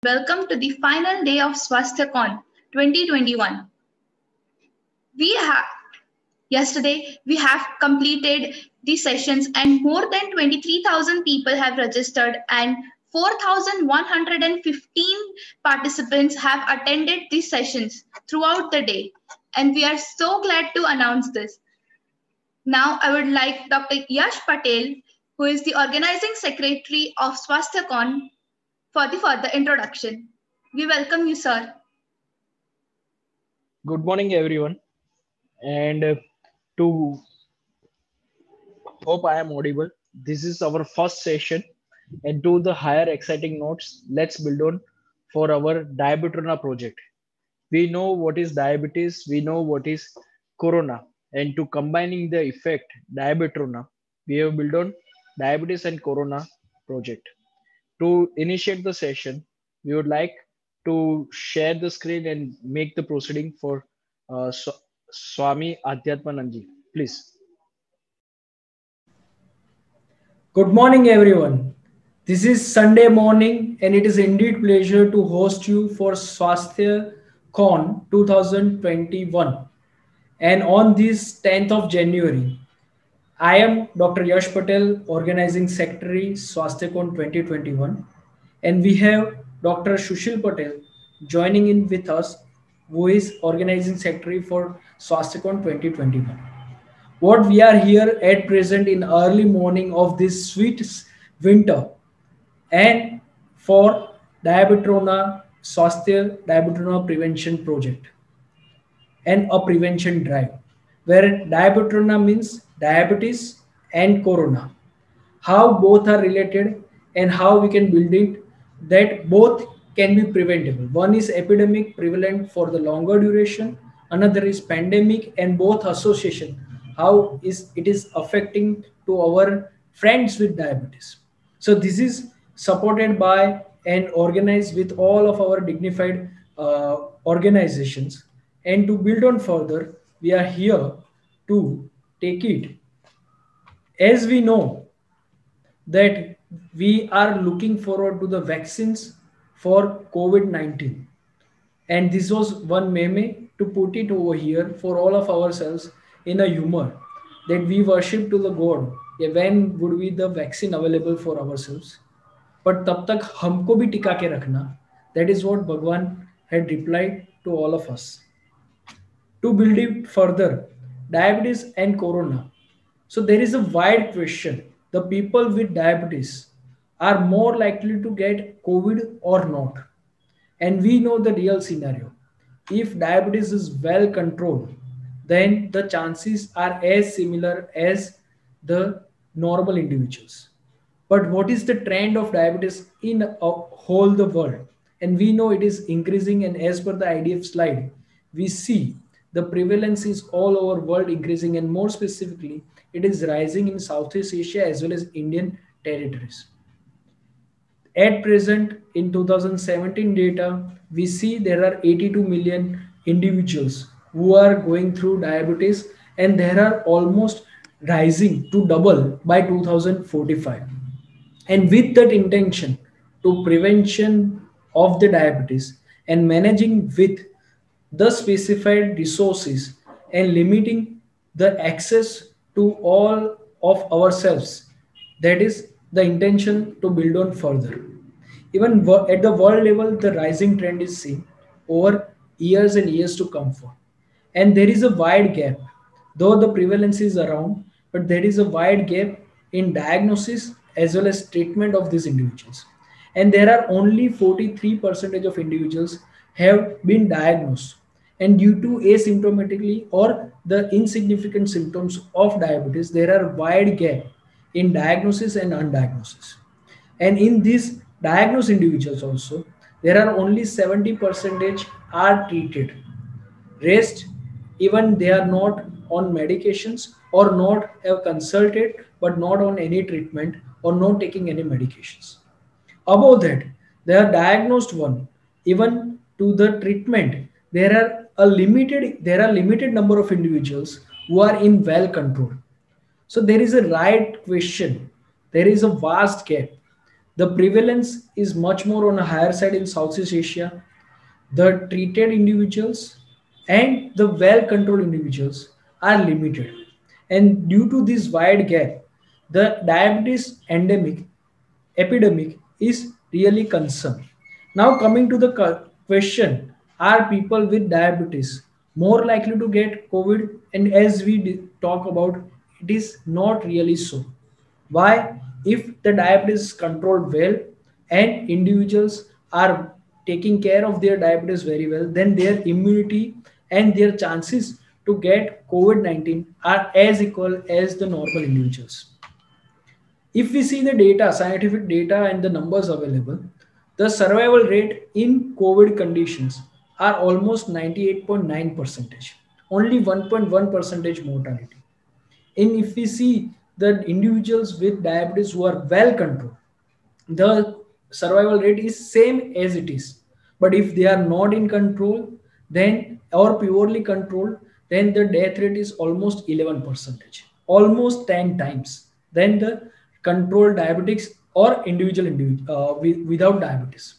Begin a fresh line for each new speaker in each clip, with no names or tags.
Welcome to the final day of SwasthyaCon 2021. Yesterday we have completed the sessions and more than 23,000 people have registered and 4,115 participants have attended these sessions throughout the day, and we are so glad to announce this. Now I would like Dr. Yash Patel, who is the organizing secretary of SwasthyaCon, for the further introduction. We welcome you, sir.
Good morning, everyone. And to hope I am audible. This is our first session. And to the higher exciting notes, let's build on for our Diabetrona project. We know what is diabetes, we know what is corona. And to combining the effect Diabetrona, we have built on diabetes and corona project. To initiate the session, we would like to share the screen and make the proceeding for Swami Adhyatmanandji. Please.
Good morning, everyone. This is Sunday morning, and it is indeed pleasure to host you for Swasthya Con 2021. And on this 10th of January, I am Dr. Yash Patel, Organizing Secretary, SwasthyaCon 2021. And we have Dr. Sushil Patel joining in with us, who is Organizing Secretary for SwasthyaCon 2021. What we are here at present in early morning of this sweet winter and for Diabetrona Swasthya Diabetrona Prevention Project and a prevention drive, where Diabetrona means diabetes and corona, how both are related and how we can build it that both can be preventable. One is epidemic prevalent for the longer duration, another is pandemic, and both association, how is it is affecting to our friends with diabetes. So this is supported by and organized with all of our dignified organizations. And to build on further, we are here to take it. As we know that we are looking forward to the vaccines for COVID-19. And this was one meme to put it over here for all of ourselves in a humor that we worship to the God. Yeah, when would be the vaccine available for ourselves? But tab tak humko bhi tika ke rakhna. That is what Bhagwan had replied to all of us. To build it further, diabetes and corona. So there is a wide question. The people with diabetes are more likely to get COVID or not. And we know the real scenario. If diabetes is well controlled, then the chances are as similar as the normal individuals. But what is the trend of diabetes in a whole the world? And we know it is increasing, and as per the IDF slide, we see the prevalence is all over world increasing, and more specifically, it is rising in Southeast Asia as well as Indian territories. At present, in 2017 data, we see there are 82 million individuals who are going through diabetes, and there are almost rising to double by 2045. And with that intention to prevention of the diabetes and managing with the specified resources and limiting the access to all of ourselves, that is the intention to build on further. Even at the world level, the rising trend is seen over years and years to come for. And there is a wide gap, though the prevalence is around, but there is a wide gap in diagnosis as well as treatment of these individuals. And there are only 43% of individuals have been diagnosed. And due to asymptomatically or the insignificant symptoms of diabetes, there are wide gap in diagnosis and undiagnosis. And in these diagnosed individuals also, there are only 70% are treated. Rest, even they are not on medications or not have consulted, but not on any treatment or not taking any medications. Above that, they are diagnosed one, even to the treatment, there are limited number of individuals who are in well control. So there is a right question. There is a vast gap. The prevalence is much more on a higher side in Southeast Asia. The treated individuals and the well-controlled individuals are limited. And due to this wide gap, the diabetes epidemic is really concern. Now coming to the question, are people with diabetes more likely to get COVID? And as we talk about, it is not really so. Why? If the diabetes is controlled well and individuals are taking care of their diabetes very well, then their immunity and their chances to get COVID-19 are as equal as the normal individuals. If we see the data, scientific data and the numbers available, the survival rate in COVID conditions are almost 98.9 percentage, only 1.1 percentage mortality. And if we see the individuals with diabetes who are well controlled, the survival rate is same as it is. But if they are not in control, then or purely controlled, then the death rate is almost 11 percentage, almost 10 times than the controlled diabetics or without diabetes.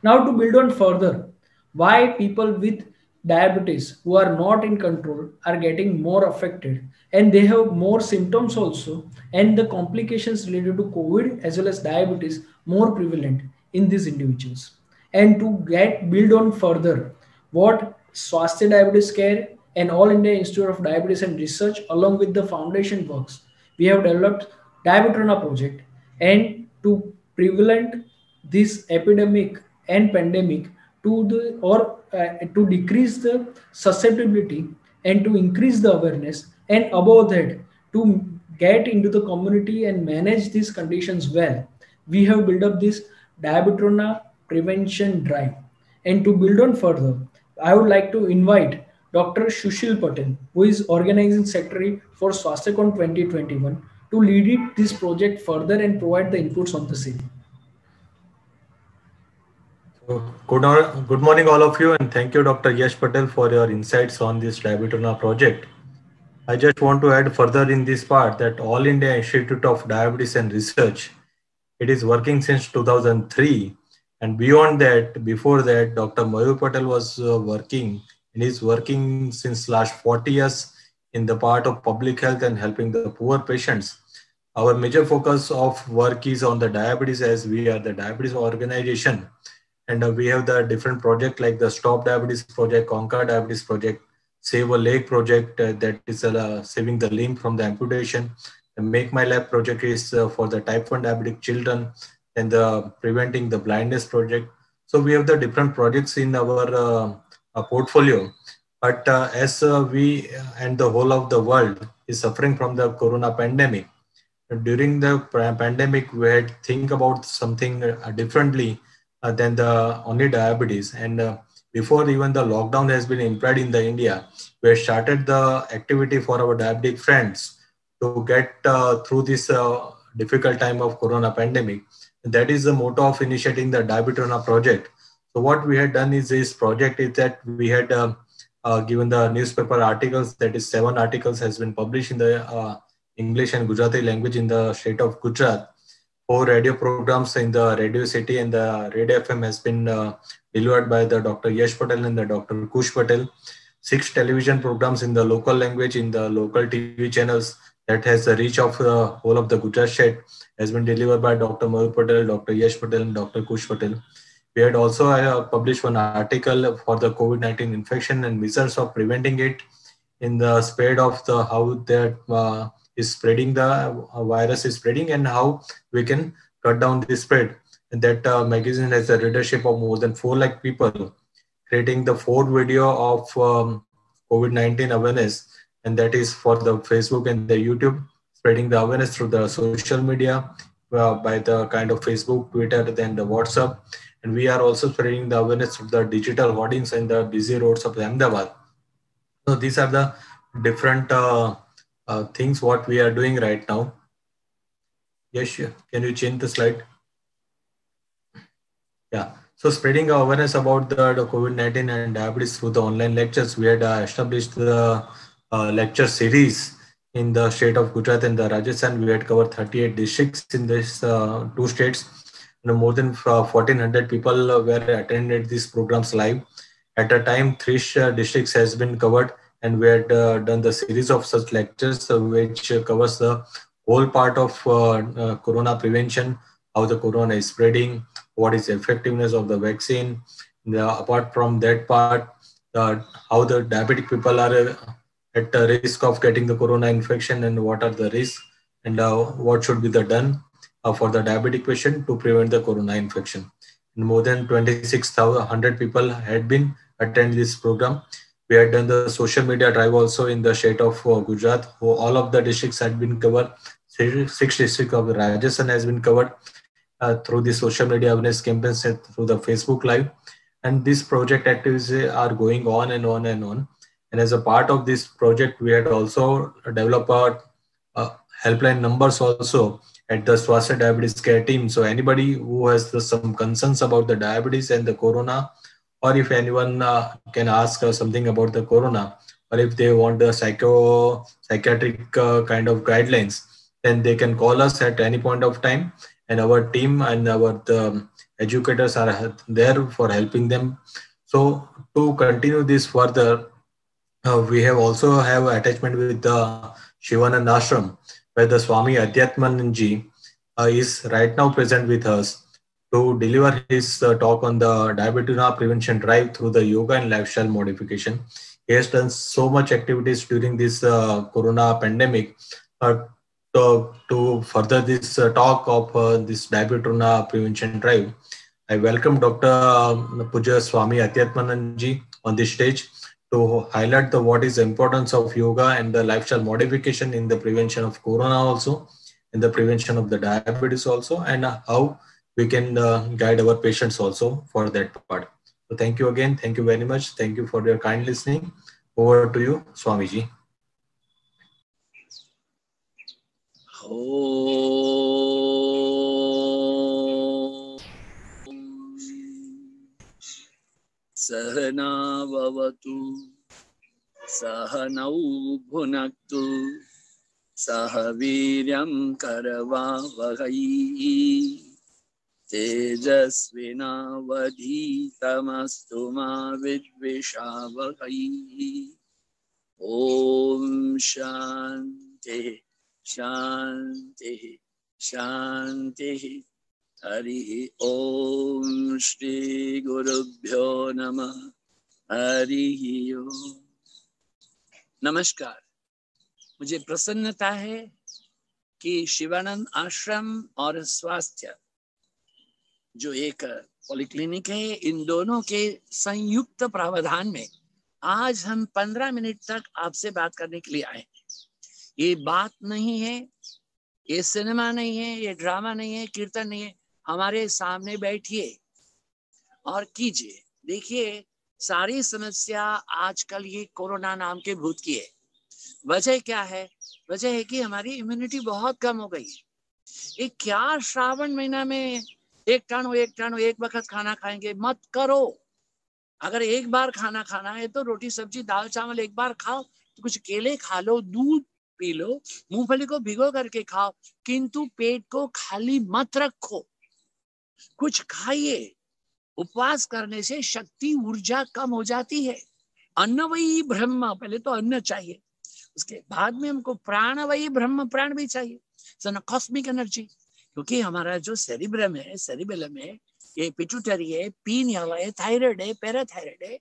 Now to build on further, why people with diabetes who are not in control are getting more affected and they have more symptoms also, and the complications related to COVID as well as diabetes more prevalent in these individuals. And to get build on further, what Swasthya Diabetes Care and All India Institute of Diabetes and Research along with the foundation works, we have developed Diabetrona project, and to prevent this epidemic and pandemic to decrease the susceptibility and to increase the awareness, and above that to get into the community and manage these conditions well, we have built up this Diabetrona prevention drive. And to build on further, I would like to invite Dr. Shushil Patel, who is organizing secretary for SwasthyaCon 2021, to lead this project further and provide the inputs on the same.
Good morning, all of you, and thank you, Dr. Yash Patel, for your insights on this Diabetrona project. I just want to add further in this part that All India Institute of Diabetes and Research, it is working since 2003. And beyond that, before that, Dr. Mayur Patel was working, and is working since last 40 years in the part of public health and helping the poor patients. Our major focus of work is on the diabetes, as we are the diabetes organization. And we have the different projects like the Stop Diabetes Project, Conquer Diabetes Project, Save a Leg Project, that is saving the limb from the amputation. The Make My Lab project is for the type 1 diabetic children, and the Preventing the Blindness project. So we have the different projects in our portfolio. But as we and the whole of the world is suffering from the corona pandemic, during the pandemic, we had to think about something differently than the only diabetes. And before even the lockdown has been implied in the India, we have started the activity for our diabetic friends to get through this difficult time of corona pandemic. And that is the motto of initiating the Diabetrona project. So what we had done is this project is that we had given the newspaper articles, that is 7 articles has been published in the English and Gujarati language in the state of Gujarat. 4 radio programs in the Radio City and the Radio FM has been delivered by the Dr. Yash Patel and the Dr. Kush Patel. 6 television programs in the local language in the local TV channels that has the reach of the whole of the Gujarat state has been delivered by Dr. Mayur Patel, Dr. Yash Patel and Dr. Kush Patel. We had also published one article for the COVID-19 infection and measures of preventing it in the spread of the how that is spreading, the virus is spreading, and how we can cut down the spread. And that magazine has a readership of more than 4 lakh people, creating the 4th video of COVID-19 awareness. And that is for the Facebook and the YouTube, spreading the awareness through the social media by the kind of Facebook, Twitter, then the WhatsApp. And we are also spreading the awareness through the digital hoardings and the busy roads of Ahmedabad. So these are the different things what we are doing right now. Yes, can you change the slide? Yeah, so spreading awareness about the COVID-19 and diabetes through the online lectures. We had established the lecture series in the state of Gujarat and the Rajasthan. We had covered 38 districts in these 2 states. more than 1400 people were attended these programs live. At a time, 3 districts has been covered, and we had done the series of such lectures which covers the whole part of corona prevention, how the corona is spreading, what is the effectiveness of the vaccine. Apart from that part, how the diabetic people are at the risk of getting the corona infection and what are the risks, and what should be done for the diabetic patient to prevent the corona infection. And more than 26,100 people had been attend this program. We had done the social media drive also in the state of Gujarat. All of the districts had been covered. 6 districts of Rajasthan has been covered through the social media awareness campaigns and through the Facebook Live. And these project activities are going on and on and on. And as a part of this project, we had also developed helpline numbers also at the Swasthya Diabetes Care Team. So anybody who has some concerns about the diabetes and the corona, or if anyone can ask something about the corona, or if they want the psychiatric kind of guidelines, then they can call us at any point of time, and our team and our educators are there for helping them. So to continue this further, we have also have attachment with the Shivanand Ashram, where the Swami Adhyatmananji is right now present with us to deliver his talk on the diabetes prevention drive through the yoga and lifestyle modification. He has done so much activities during this corona pandemic to further this talk of this diabetes prevention drive. I welcome Dr. Puja Swami Adhyatmananji on this stage to highlight what is the importance of yoga and the lifestyle modification in the prevention of corona also, in the prevention of the diabetes also, and how we can guide our patients also for that part. So thank you again. Thank you very much. Thank you for your kind listening. Over to you, Swamiji.
सहना भवतु सहनौ भुनक्तु सह वीर्यं करवावहै तेजस्विनावधीतमस्तु मा विद्विषावहै। ॐ शान्तिः शान्तिः शान्तिः। हरिः ॐ श्री गुरुभ्यो नमः। हरिः ओम। नमस्कार। मुझे प्रसन्नता है कि शिवानंद आश्रम और स्वास्थ्य जो एक पॉलिक्लिनिक है, इन दोनों के संयुक्त प्रावधान में आज हम 15 मिनट तक आपसे बात करने के लिए आए। ये बात नहीं है, ये सिनेमा नहीं है, ये ड्रामा नहीं है, कीर्तन नहीं है। हमारे सामने बैठिए और कीजिए। देखिए, सारी समस्या आजकल ये कोरोना नाम के भूत की है। वजह क्या है? वजह है कि हमारी इम्यूनिटी बहुत कम हो गई है। ये क्या श्रावण महीना में एक टाणो एक वक्त खाना खाएंगे? मत करो। अगर एक बार खाना खाना है तो रोटी सब्जी दाल चावल एक बार खाओ, तो कुछ केले खा लो, दूध पी लो, मूंगफली को भिगो करके खाओ, किंतु पेट को खाली मत रखो, कुछ खाइए। उपवास करने से शक्ति ऊर्जा कम हो जाती है। अन्न वही ब्रह्म, पहले तो अन्न चाहिए, उसके बाद में हमको प्राण वही ब्रह्म, प्राण भी चाहिए, कॉस्मिक एनर्जी। क्योंकि हमारा जो सेरिब्रम है, सेरिबेलम है, ये पिट्यूटरी है, पीनियल है, थायराइड है, पैराथायराइड है,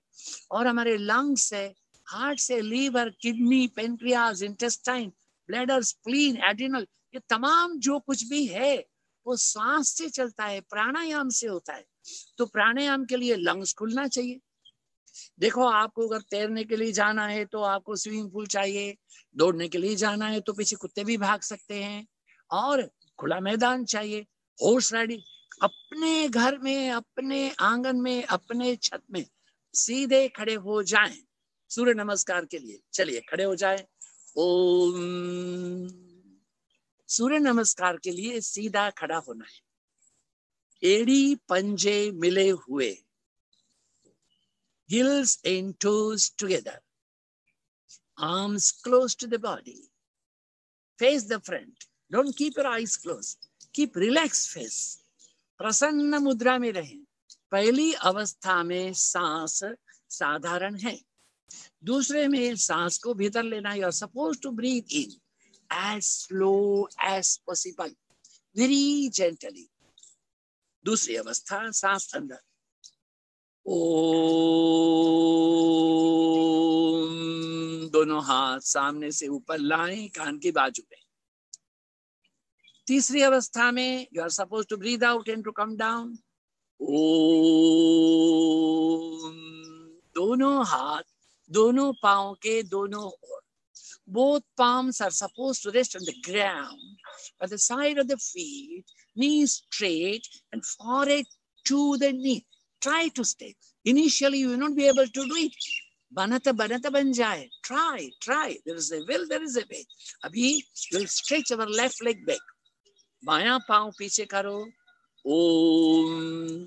और हमारे लंग्स है, हार्ट से liver, kidney, pancreas, intestine, bladder, spleen, adrenal, ये तमाम जो कुछ भी है वो सांस से चलता है, प्राणायाम से होता है। तो प्राणायाम के लिए लंग्स खुलना चाहिए। देखो, आपको अगर तैरने के लिए जाना है तो आपको स्विमिंग पूल चाहिए, दौड़ने के लिए जाना है तो पीछे कुत्ते भी भाग सकते हैं, और खुला मैदान चाहिए। हॉर्स राइडिंग अपने घर में, अपने आंगन में, अपने छत में सीधे खड़े हो जाएं सूर्य नमस्कार के लिए। चलिए खड़े हो जाएं। ओम। सूर्य नमस्कार के लिए सीधा खड़ा होना है, एड़ी पंजे मिले हुए, heels and toes together, arms close to the body, face the front. Don't keep your eyes closed, keep relaxed face. प्रसन्न मुद्रा में रहें। पहली अवस्था में सांस साधारण है, दूसरे में सांस को भीतर लेना। You are suppose to breathe in as slow as possible, very gently. दूसरी अवस्था सांस अंदर, ओम, दोनों हाथ सामने से ऊपर लाएं, कान की बाजू में। तीसरी अवस्था में you are suppose to breathe out and to come down. Om, दोनों हाथ दोनों पांव के दोनों ओर, both palms are supposed to rest on the ground by the side of the feet, knees straight and forehead to the knee. Try to stay. Initially you will not be able to do it. Banata banata ban jaye. Try. There is a will, there is a way. Abhi we'll stretch our left leg back. बायां पांव पीछे करो. ओम.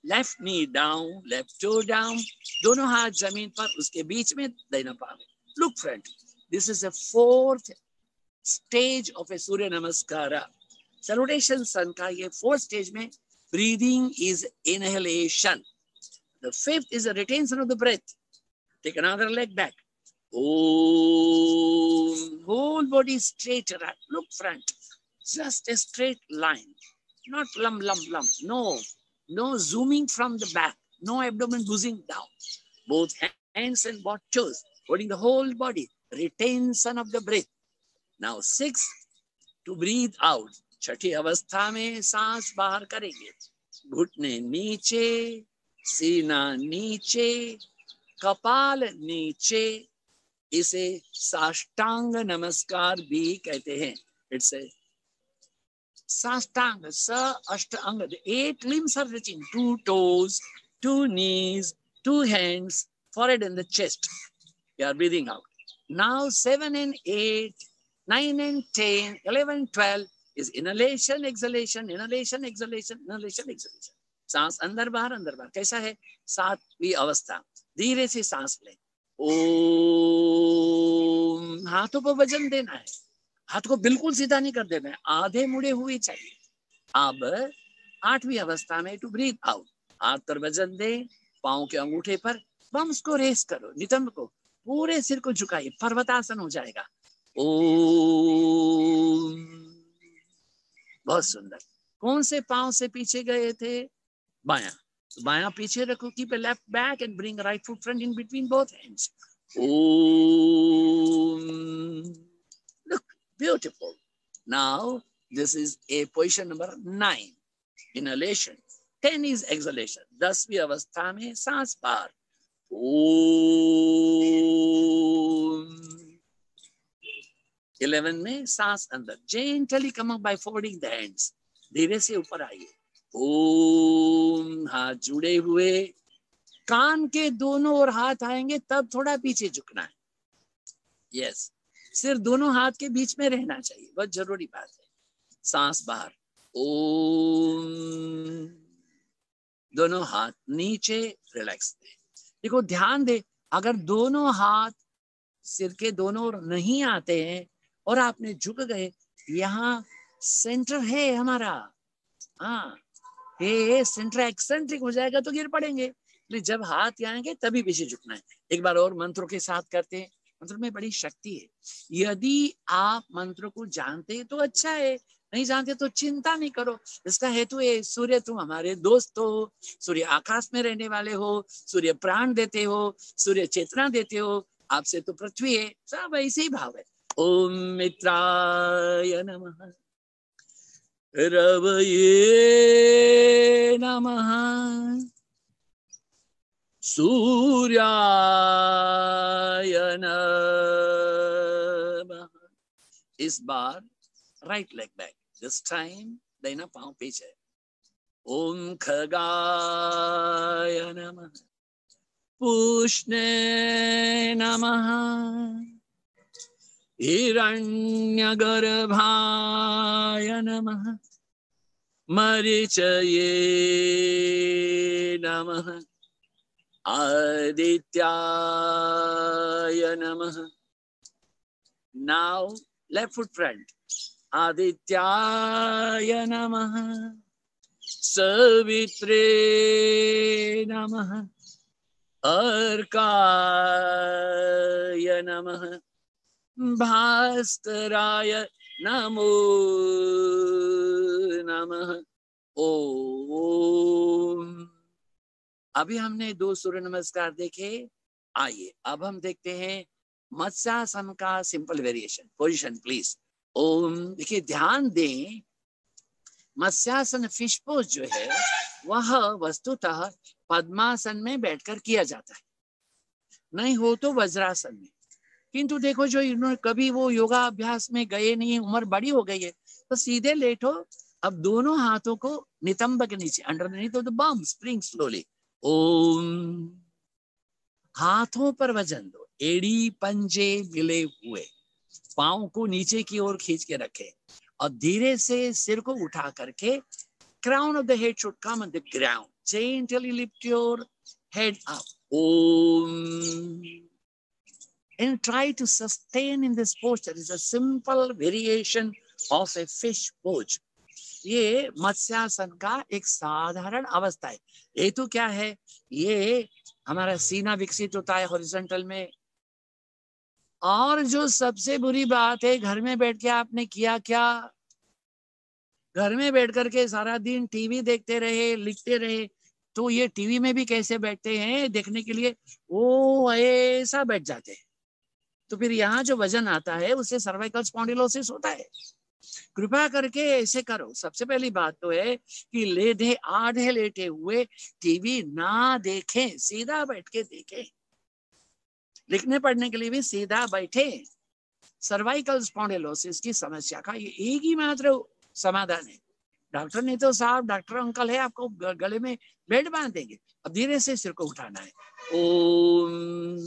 Left knee down, left toe down. दोनों हाथ जमीन पर, उसके बीच में दाहिना पांव. Look front. This is a fourth stage of a Surya Namaskara. Salutation sun का ये fourth stage में breathing is inhalation. The fifth is a retention of the breath. Take another leg back. Om. Whole body straight. Look front. Just a straight line. Not lump. No zooming from the back. No abdomen boozing down. Both hands and both toes holding the whole body. Retention of the breath. Now 6 to breathe out. छठी अवस्था में सांस बाहर करेंगे. घुटने नीचे, सीना नीचे, कपाल नीचे. इसे साष्टांग नमस्कार भी कहते हैं. It's a साष्टांग, सा अष्टांग. The 8 limbs are reaching. 2 toes, 2 knees, 2 hands, forehead and the chest. You are breathing out. Now 7 and 8, 9 and 10, 11, 12 is inhalation, exhalation, inhalation, exhalation, inhalation, exhalation. सांस अंदर बाहर. कैसा है? 7वीं अवस्था. धीरे से सांस ले. ओम. हाथों पर वजन देना है. हाथ को बिल्कुल सीधा नहीं कर देना है, आधे मुड़े हुए चाहिए. अब 8वीं अवस्था में टू ब्रीथ आउट. हाथ पर वजन दे, पांव के अंगूठे पर बम्स को रेस करो, नितंब को, पूरे सिर को झुकाइए, पर्वतासन हो जाएगा. ओम. बहुत सुंदर. कौन से पांव से पीछे गए थे? बायां. तो बायां पीछे रखो. Keep a left back and bring right foot front in between both hands. Om. Look, beautiful. Now this is a position number 9. Inhalation. 10 is exhalation. 10वीं अवस्था में सांस बाहर. ओम. 11 में सांस अंदर. Gently come up by folding the hands. धीरे से ऊपर आइए. ओम. हाथ जुड़े हुए. कान के दोनों ओर हाथ आएंगे तब थोड़ा पीछे झुकना है. यस. सिर दोनों हाथ के बीच में रहना चाहिए, बहुत जरूरी बात है. सांस बाहर. ओम. दोनों हाथ नीचे, रिलैक्स दे. देखो ध्यान दे, अगर दोनों हाथ सिर के दोनों ओर नहीं आते हैं और आपने झुक गए, यहाँ सेंटर है हमारा. हाँ, ये सेंटर एक्सेंट्रिक हो जाएगा तो गिर पड़ेंगे. इसलिए जब हाथ आएंगे तभी पीछे झुकना है. एक बार और मंत्रों के साथ करते हैं. मंत्र में बड़ी शक्ति है. यदि आप मंत्र को जानते हैं तो अच्छा है, नहीं जानते तो चिंता नहीं करो. इसका हेतु है, सूर्य तुम हमारे दोस्त हो, सूर्य आकाश में रहने वाले हो, सूर्य प्राण देते हो, सूर्य चेतना देते हो, आपसे तो पृथ्वी है. सब ऐसे ही भाव है. ओम मित्राय नमः, रवये नमः, सूर्याय नमः. इस बार right leg back. This time दाहिना पांव पीछे. ओम खगाय नमः, पुष्णे नमः, हिरण्यगर्भाय नमः, मरीचये नमः, आदित्याय नमः. Now left foot front. आदित्याय नमः, सवित्रे नमः, अर्काय नमः, भास्कराय नमो नमः। ओम। अभी हमने 2 सूर्य नमस्कार देखे। आइए अब हम देखते हैं मत्स्यासन का simple variation. Position please. Om. देखिए ध्यान दें, मत्स्यासन फिश पोज जो है वह वस्तुतः पद्मासन में बैठकर किया जाता है, नहीं हो तो वज्रासन में। किंतु देखो जो इन्होंने कभी वो योगा अभ्यास में गए नहीं, उम्र बड़ी हो गई है, तो सीधे लेटो। अब दोनों हाथों को नितंब के नीचे, underneath of the bum, spring slowly. Om. हाथों पर वजन दो, एड़ी पंजे मिले हुए, पांव को नीचे की ओर खींच के रखे और धीरे से सिर को उठा करके crown of the head should come on the ground. Gently lift your head up. Om. And try to sustain in this posture. It's a simple variation of a fish pose. ये मत्स्यासन का एक साधारण अवस्था है। ये तो क्या है, ये हमारा सीना विकसित होता है हॉरिजॉन्टल में। और जो सबसे बुरी बात है, घर में बैठ के आपने किया क्या? घर में बैठ करके सारा दिन टीवी देखते रहे, लिखते रहे, तो ये टीवी में भी कैसे बैठते हैं देखने के लिए, वो ऐसा बैठ जाते हैं। तो फिर यहाँ जो वजन आता है उससे सर्वाइकल स्पॉन्डिलोसिस होता है। कृपया करके ऐसे करो। सबसे पहली बात तो है कि आधे लेटे हुए टीवी ना देखें, सीधा बैठ के देखें। लिखने पढ़ने के लिए भी सीधा बैठे। सर्वाइकल स्पॉन्डिलोसिस की समस्या का ये एक ही मात्र समाधान है। डॉक्टर ने तो साहब, डॉक्टर अंकल है, आपको गले में बेल्ट बांध देंगे। अब धीरे से सिर को उठाना है। ओम।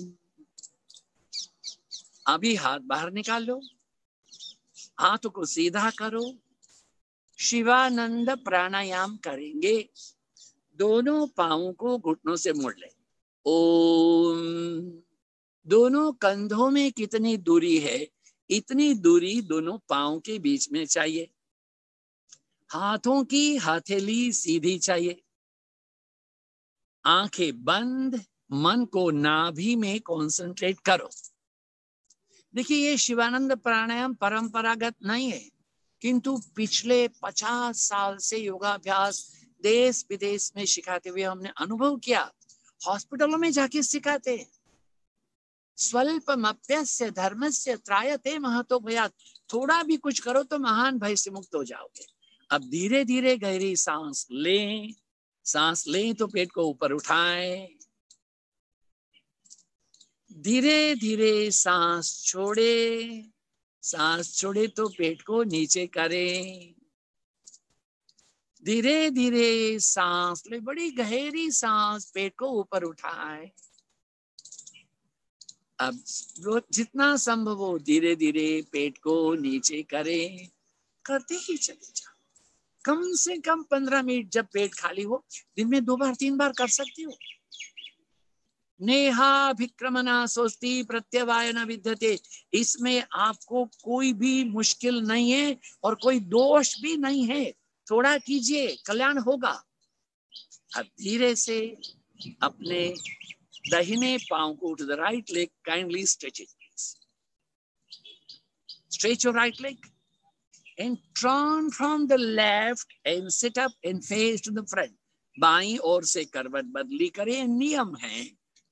अभी हाथ बाहर निकाल लो, हाथों को सीधा करो, शिवानंद प्राणायाम करेंगे। दोनों पांवों को घुटनों से मोड़ ले। ओम। दोनों कंधों में कितनी दूरी है, इतनी दूरी दोनों पांव के बीच में चाहिए। हाथों की हथेली सीधी चाहिए। आंखें बंद, मन को नाभि में कॉन्सेंट्रेट करो। देखिए ये शिवानंद प्राणायाम परंपरागत नहीं है, किंतु पिछले 50 साल से योगाभ्यास देश विदेश में सिखाते हुए हमने अनुभव किया। हॉस्पिटलों में जाके सिखाते हैं। स्वल्पमप्यस्य धर्मस्य त्रायते महतो भयात्। थोड़ा भी कुछ करो तो महान भय से मुक्त हो जाओगे। अब धीरे धीरे गहरी सांस लें। सांस लें तो पेट को ऊपर उठाएं। धीरे धीरे सांस छोड़े। सांस छोड़े तो पेट को नीचे करें। धीरे धीरे सांस ले, बड़ी गहरी सांस, पेट को ऊपर उठाएं। अब जितना संभव हो धीरे धीरे पेट को नीचे करें। करते ही चले जाओ। कम से कम 15 मिनट जब पेट खाली हो, दिन में 2 बार 3 बार कर सकती हो। नेहाभिक्रमणा स्वस्ति प्रत्यवायन विद्यते। इसमें आपको कोई भी मुश्किल नहीं है और कोई दोष भी नहीं है। थोड़ा कीजिए, कल्याण होगा। अब धीरे से अपने दाहिने पांव को to the right leg kindly stretch it. Stretch your right leg and turn from the left and sit up and face to the front. बाईं ओर से करवट बदली करें, नियम है,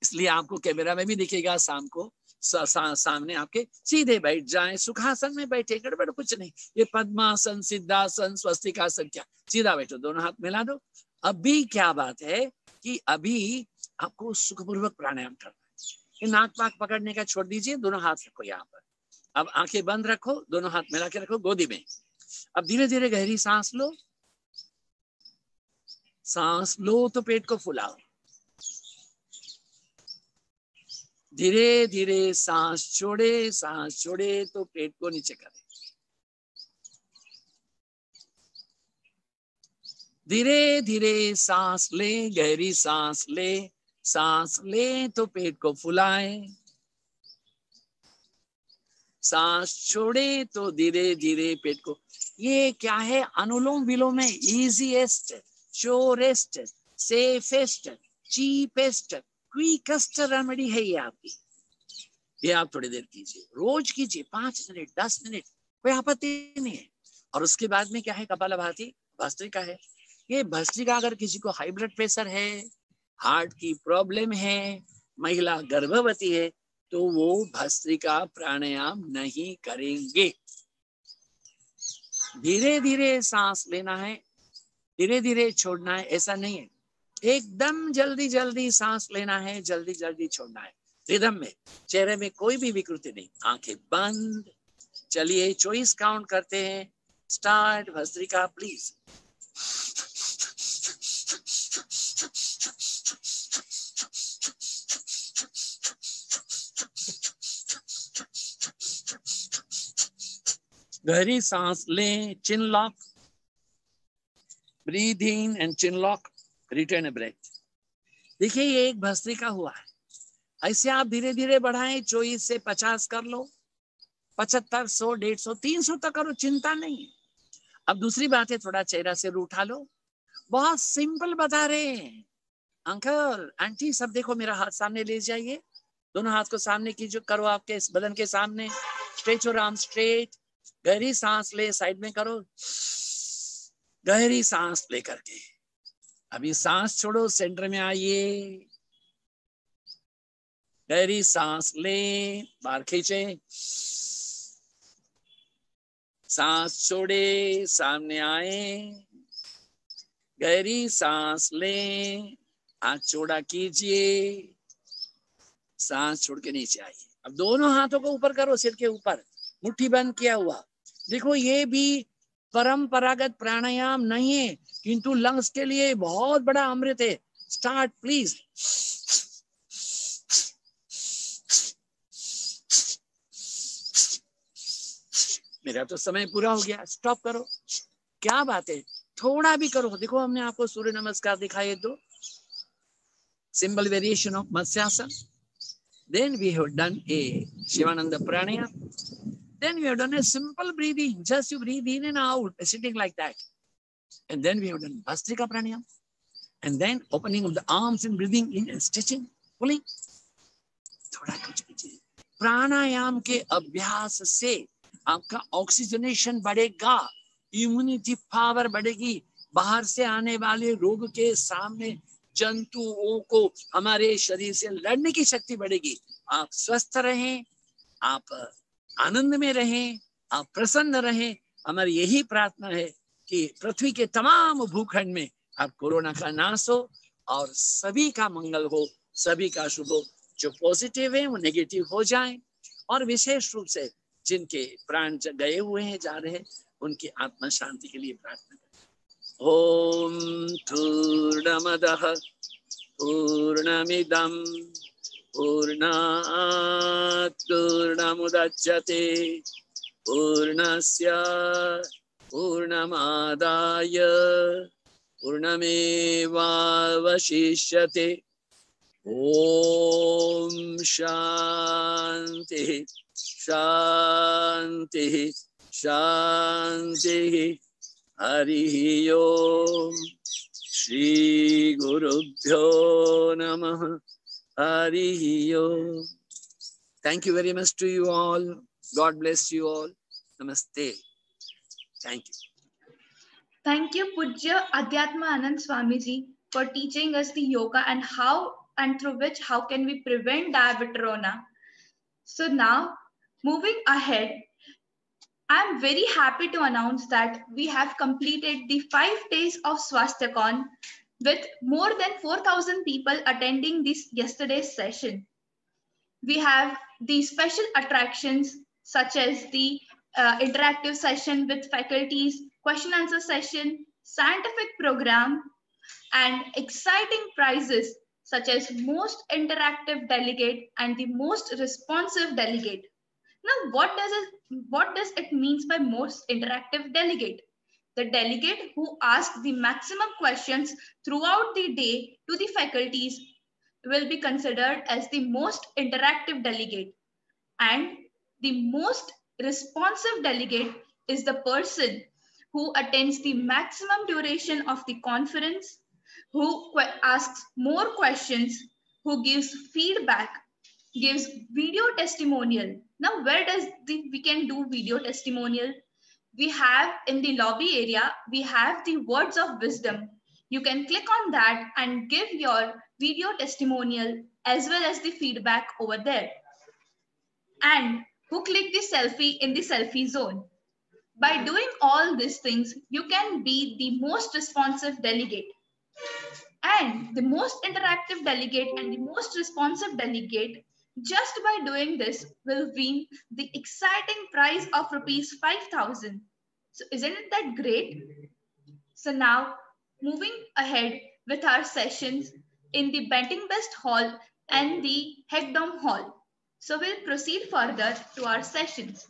इसलिए आपको कैमरा में भी दिखेगा शाम को। सामने आपके सीधे बैठ जाएं, सुखासन में बैठे, गड़बड़ कुछ नहीं। ये पद्मासन, सिद्धासन, स्वस्तिकासन, क्या सीधा बैठो, दोनों हाथ मिला दो। अभी क्या बात है कि अभी आपको सुखपूर्वक प्राणायाम करना है। ये नाक पाक पकड़ने का छोड़ दीजिए, दोनों हाथ रखो यहाँ पर। अब आंखें बंद रखो, दोनों हाथ मिला के रखो गोदी में। अब धीरे धीरे गहरी सांस लो। सांस लो तो पेट को फुलाओ। धीरे धीरे सांस छोड़े। सांस छोड़े तो पेट को नीचे करें। धीरे धीरे सांस ले, गहरी सांस ले। सांस ले तो पेट को फुलाएं। सांस छोड़े तो धीरे धीरे पेट को। ये क्या है, अनुलोम विलोम में easiest surest, safest, cheapest, quickest remedy है ये आपकी। ये आप थोड़ी देर कीजिए, रोज कीजिए, 5 मिनट 10 मिनट, कोई आपत्ति नहीं है। और उसके बाद में क्या है, कपालभाति भस्त्रिका है। ये भस्त्रिका अगर किसी को हाई ब्लड प्रेशर है, हार्ट की प्रॉब्लम है, महिला गर्भवती है, तो वो भस्त्रिका प्राणायाम नहीं करेंगे। धीरे धीरे सांस लेना है, धीरे धीरे छोड़ना है, ऐसा नहीं है एकदम जल्दी जल्दी सांस लेना है, जल्दी जल्दी छोड़ना है, रिदम में। चेहरे में कोई भी विकृति नहीं, आंखें बंद। चलिए 24 काउंट करते हैं, स्टार्ट। भस्त्रिका प्लीज। गहरी सांस लें, chin lock, breathe in and chin lock, return a breath. देखिए ये एक भस्त्रिका हुआ है। ऐसे आप धीरे धीरे बढ़ाएं, 24 से 50 कर लो, 75, 100, 150, 300 तक करो, चिंता नहीं है। अब दूसरी बात है, थोड़ा चेहरा से उठा लो। बहुत सिंपल बता रहे हैं अंकल आंटी, सब देखो मेरा हाथ सामने ले जाइए, दोनों हाथ को सामने कीजिए, करो आपके बदन के सामने, स्ट्रेच योर आर्म स्ट्रेट। गहरी सांस ले, साइड में करो, गहरी सांस ले करके अभी सांस छोड़ो, सेंटर में आइए, गहरी सांस ले, बाहर खींचे, सांस छोड़े, सामने आए, गहरी सांस ले, हाथ चौड़ा कीजिए, सांस छोड़ के नीचे आइए। अब दोनों हाथों को ऊपर करो, सिर के ऊपर, मुट्ठी बंद किया हुआ। देखो ये भी परंपरागत प्राणायाम नहीं है, किंतु लंग्स के लिए बहुत बड़ा अमृत है। Start please. मेरा तो समय पूरा हो गया, स्टॉप करो। क्या बात है, थोड़ा भी करो। देखो हमने आपको सूर्य नमस्कार दिखाए, दो simple variation of matsyasana. Then we have done a Shivananda pranayam. Then we have done a simple breathing. Just you breathe in and out, sitting like that. And then we have done Bhastrika pranayam. And then opening of the arms and breathing in and stretching, pulling. थोड़ा कुछ कीजिए। प्राणायाम के अभ्यास से आपका oxygenation बढ़ेगा, immunity power बढ़ेगी, बाहर से आने वाले रोग के सामने जंतुओं को हमारे शरीर से लड़ने की शक्ति बढ़ेगी। आप स्वस्थ रहें, आप आनंद में रहें, आप प्रसन्न रहें। हमारी यही प्रार्थना है कि पृथ्वी के तमाम भूखंड में आप कोरोना का नाश हो और सभी का मंगल हो, सभी का शुभ हो। जो पॉजिटिव है वो नेगेटिव हो जाएं, और विशेष रूप से जिनके प्राण गए हुए हैं, जा रहे हैं, उनकी आत्मा शांति के लिए प्रार्थना करें। ओम पूर्णमदः पूर्णमिदं पूर्णात् पूर्णमुदच्यते पूर्णस्य पूर्णमादाय पूर्णमेवावशिष्यते। ओम शांति शांति शांति। हरि ओम। श्री गुरुभ्यो नमः। हरि ओम। Thank you very much to you all. God bless you all. Namaste. Thank you.
Thank you, Pujya Adhyatma Anand Swamiji, for teaching us the yoga and through which how can we prevent diabetes. So now, moving ahead, I'm very happy to announce that we have completed the 5 days of SwasthyaCon with more than 4,000 people attending this yesterday's session. We have the special attractions such as the interactive session with faculties, question answer session, scientific program, and exciting prizes such as most interactive delegate and the most responsive delegate. Now, what does it mean by most interactive delegate? The delegate who asks the maximum questions throughout the day to the faculties will be considered as the most interactive delegate. And the most responsive delegate is the person who attends the maximum duration of the conference, who asks more questions, who gives feedback, gives video testimonial. Now, where does we can do video testimonial? We have in the lobby area, we have the words of wisdom. You can click on that and give your video testimonial as well as the feedback over there. And who click the selfie in the selfie zone. By doing all these things, you can be the most responsive delegate. And the most interactive delegate and the most responsive delegate, just by doing this, will win the exciting prize of rupees 5,000. So isn't it that great? So now, moving ahead with our sessions in the Benting Best Hall and the Hegdom Hall. So we'll proceed further to our sessions.